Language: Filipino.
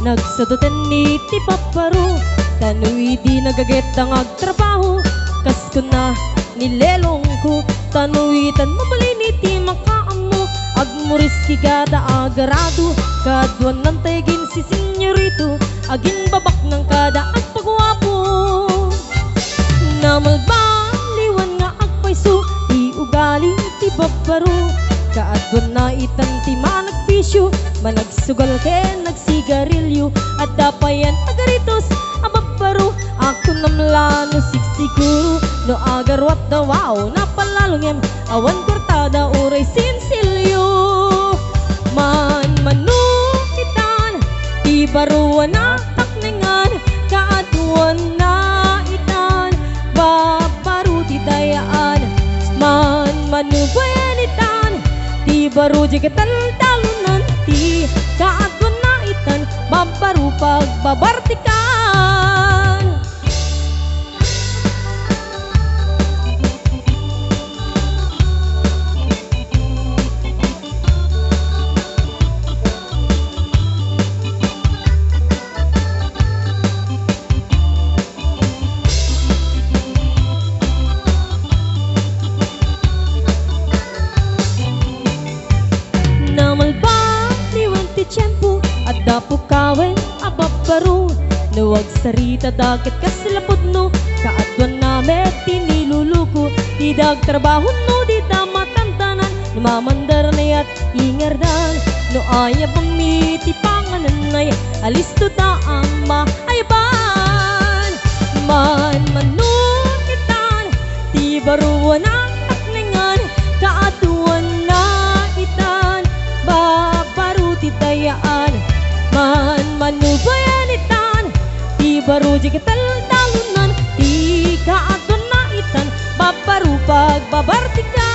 Nagsadutan ni ti paparo, tano'y di nagaget ang agtrabaho. Kas ko na nilelong ko, tano'y tan mabalin iti makaamo. Agmuris kigada agarado, kadwan ng tegin si senyorito. Agin babak ng kada ang pagwapo. Namalbaliwan nga agpaiso, di ugali ti babaro. Kaadwan na itan ti managpisyo, managsugal ke nagsigarilyo. At dapayan agaritos ang babaro, ako namlano sigsiguro. No agarwat na wow, napalalong awan kortada uray sinsilyo. Manukitan, ti baruan na takningan, kaadwan na itan, babaro ti dayaan. Manubayanitan, ti baro di kataltalunan, ti kaadwan na itan, babaro pagbabartikan. At dapo kawen ababaro, nuwag sarita dagat kasilapod no. Kaadwan na met tiniluluko, idag trabaho no di tamatantanan. Namamandar na yat ingardan, no aya pamiti pangananay, alis to ta ang maayaban. Manukitan, ti baruan ang takningan, kaadwan na itan, babaro ti dayaan. Manubayanitan, ti baro di kataltalunan, ti kaadwan na itan, babaro pagbabartikan.